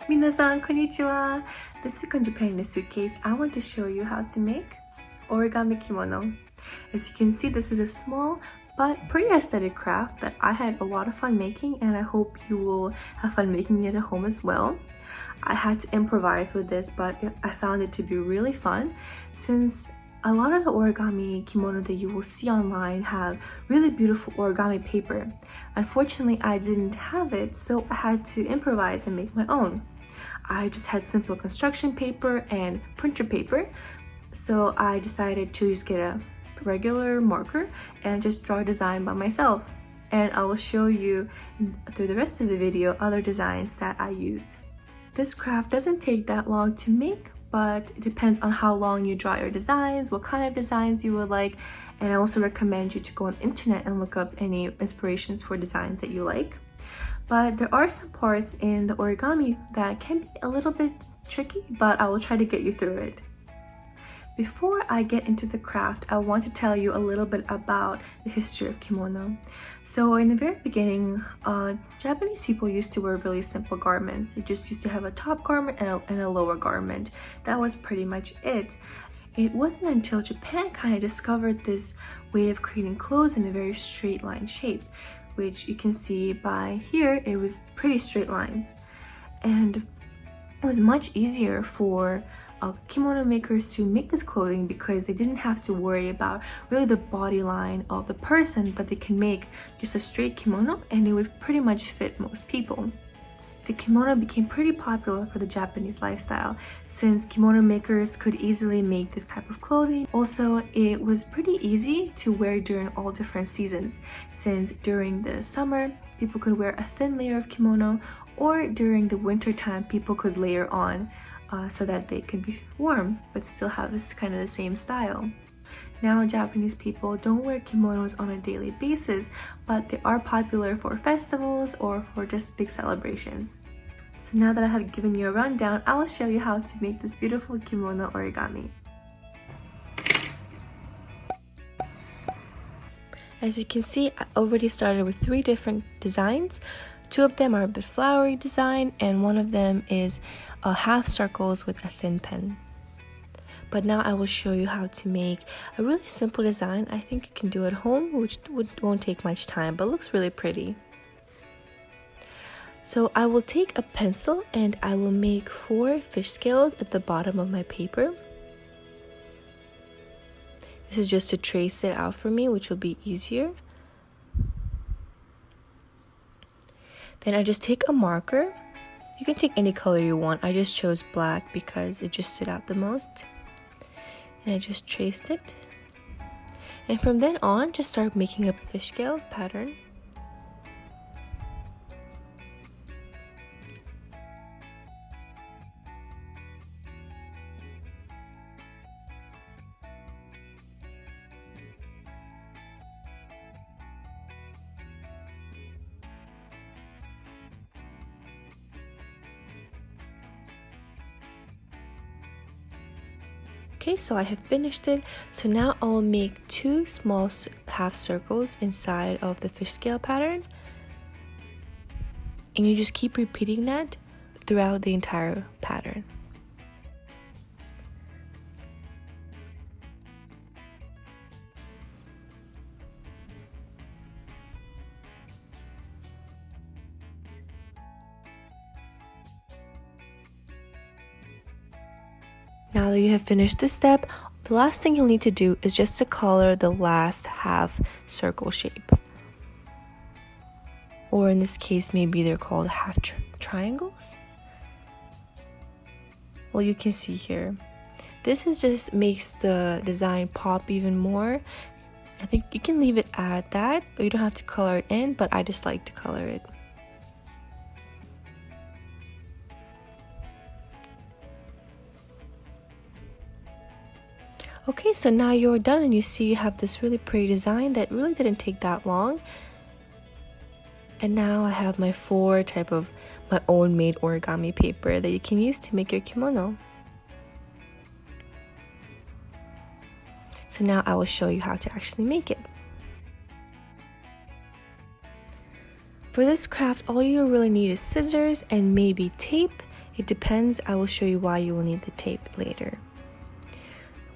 Minasan, konnichiwa! This week on Japan in a Suitcase, I want to show you how to make origami kimono. As you can see, this is a small but pretty aesthetic craft that I had a lot of fun making, and I hope you will have fun making it at home as well. I had to improvise with this, but I found it to be really fun since a lot of the origami kimono that you will see online have really beautiful origami paper. Unfortunately, I didn't have it, so I had to improvise and make my own. I just had simple construction paper and printer paper, so I decided to just get a regular marker and just draw a design by myself. And I will show you through the rest of the video other designs that I used. This craft doesn't take that long to make, but it depends on how long you draw your designs, what kind of designs you would like, and I also recommend you to go on the internet and look up any inspirations for designs that you like. But there are some parts in the origami that can be a little bit tricky, but I will try to get you through it. Before I get into the craft, I want to tell you a little bit about the history of kimono. So in the very beginning, Japanese people used to wear really simple garments. They just used to have a top garment and a lower garment. That was pretty much it. It wasn't until Japan kind of discovered this way of creating clothes in a very straight line shape, which you can see by here. It was pretty straight lines, and it was much easier for kimono makers to make this clothing because they didn't have to worry about really the body line of the person, but they can make just a straight kimono and it would pretty much fit most people. The kimono became pretty popular for the Japanese lifestyle since kimono makers could easily make this type of clothing. Also, it was pretty easy to wear during all different seasons, since during the summer people could wear a thin layer of kimono, or during the winter time people could layer on so that they could be warm but still have this kind of the same style. Now Japanese people don't wear kimonos on a daily basis, but they are popular for festivals or for just big celebrations. So now that I have given you a rundown, I will show you how to make this beautiful kimono origami. As you can see, I already started with 3 different designs. 2 of them are a bit flowery design, and 1 of them is half circles with a thin pen. But now I will show you how to make a really simple design. I think you can do at home, which won't take much time, but looks really pretty. So I will take a pencil and I will make 4 fish scales at the bottom of my paper. This is just to trace it out for me, which will be easier. Then I just take a marker. You can take any color you want. I just chose black because it just stood out the most. And I just traced it. And from then on, just start making up a fish scale pattern. Okay, so I have finished it. So now I will make 2 small half circles inside of the fish scale pattern. And you just keep repeating that throughout the entire pattern. Now that you have finished this step, the last thing you'll need to do is just to color the last half circle shape. Or in this case, maybe they're called half triangles. Well, you can see here. This is just makes the design pop even more. I think you can leave it at that, or you don't have to color it in, but I just like to color it. Okay, so now you're done and you see you have this really pretty design that really didn't take that long. And now I have my 4 type of my own made origami paper that you can use to make your kimono. So now I will show you how to actually make it. For this craft, all you really need is scissors and maybe tape It depends. I will show you why you will need the tape later.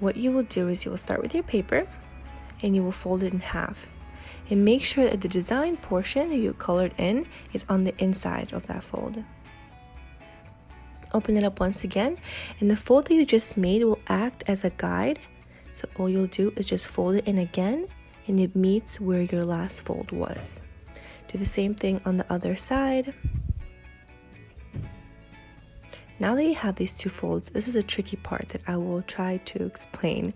What you will do is you will start with your paper and you will fold it in half. And make sure that the design portion that you colored in is on the inside of that fold. Open it up once again, and the fold that you just made will act as a guide. So all you'll do is just fold it in again, and it meets where your last fold was. Do the same thing on the other side. Now that you have these two folds, this is a tricky part that I will try to explain.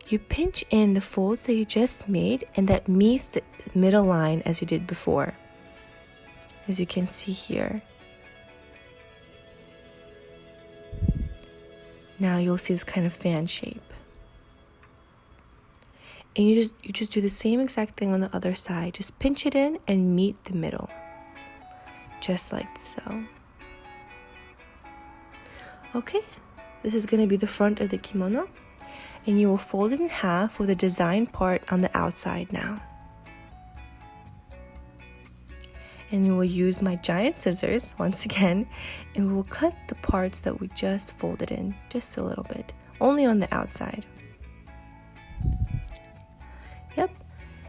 You pinch in the folds that you just made, and that meets the middle line as you did before, as you can see here. Now you'll see this kind of fan shape. And you just do the same exact thing on the other side. Just pinch it in and meet the middle. Just like so. Okay, this is going to be the front of the kimono. And you will fold it in half with the design part on the outside now. And you will use my giant scissors once again, and we will cut the parts that we just folded in, just a little bit, only on the outside. Yep,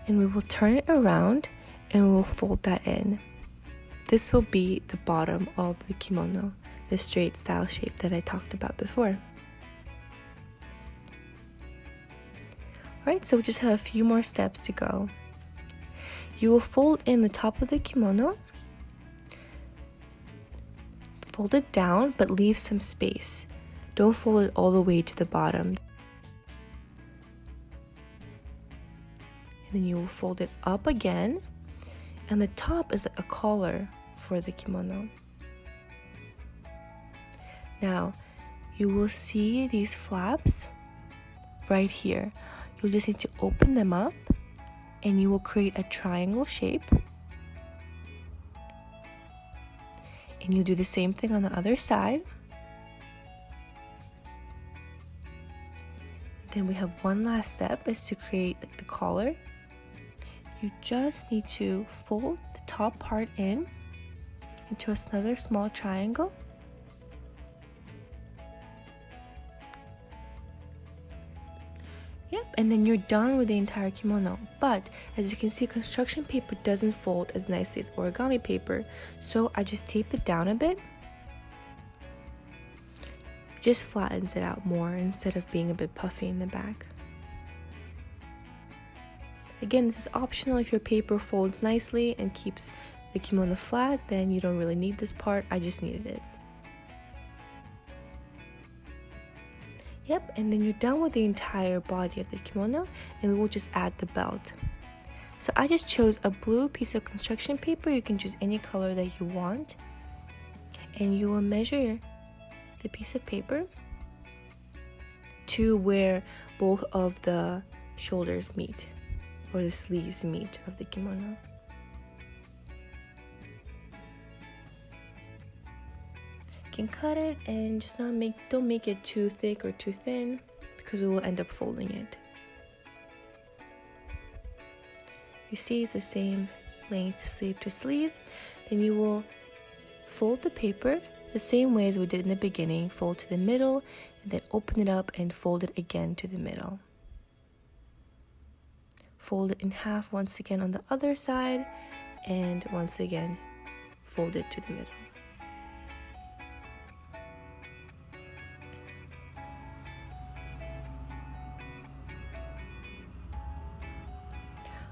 and we will turn it around and we will fold that in. This will be the bottom of the kimono, the straight style shape that I talked about before. Alright, so we just have a few more steps to go. You will fold in the top of the kimono, fold it down, but leave some space. Don't fold it all the way to the bottom. And then you will fold it up again, and the top is a collar for the kimono. Now, you will see these flaps right here. You'll just need to open them up, and you will create a triangle shape. And you do the same thing on the other side. Then we have one last step, is to create the collar. You just need to fold the top part in into another small triangle. Yep, and then you're done with the entire kimono. But as you can see, construction paper doesn't fold as nicely as origami paper, so I just tape it down a bit. Just flattens it out more instead of being a bit puffy in the back. Again, this is optional. If your paper folds nicely and keeps the kimono flat, then you don't really need this part. I just needed it. Yep, and then you're done with the entire body of the kimono, and we will just add the belt. So I just chose a blue piece of construction paper. You can choose any color that you want. And you will measure the piece of paper to where both of the shoulders meet, or the sleeves meet of the kimono. You can cut it and just don't make it too thick or too thin, because we will end up folding it. You see it's the same length sleeve to sleeve. Then you will fold the paper the same way as we did in the beginning. Fold to the middle and then open it up and fold it again to the middle. Fold it in half once again on the other side, and once again fold it to the middle.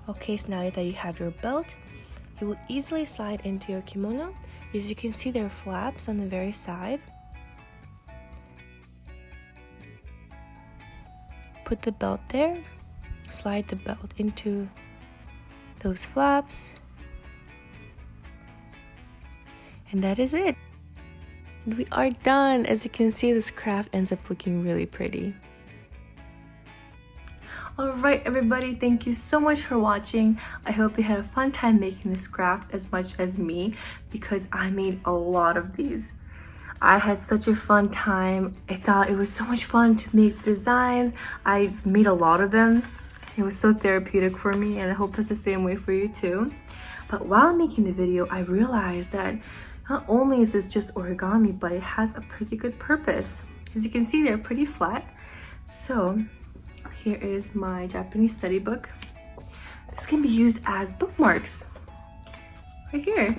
Okay, so now that you have your belt, it will easily slide into your kimono. As you can see, there are flaps on the very side. Put the belt there, slide the belt into those flaps, and that is it. And we are done. As you can see, this craft ends up looking really pretty. Alright everybody, thank you so much for watching. I hope you had a fun time making this craft as much as me, because I made a lot of these. I had such a fun time. I thought it was so much fun to make designs. I made a lot of them. It was so therapeutic for me, and I hope it's the same way for you too. But while making the video, I realized that Not only is this just origami, but it has a pretty good purpose. As you can see, they're pretty flat. So here is my Japanese study book. This can be used as bookmarks. Right here.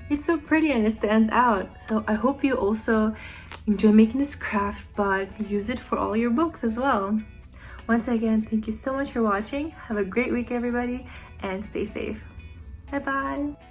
It's so pretty and it stands out. So I hope you also enjoy making this craft, but use it for all your books as well. Once again, thank you so much for watching. Have a great week, everybody, and stay safe. Bye-bye.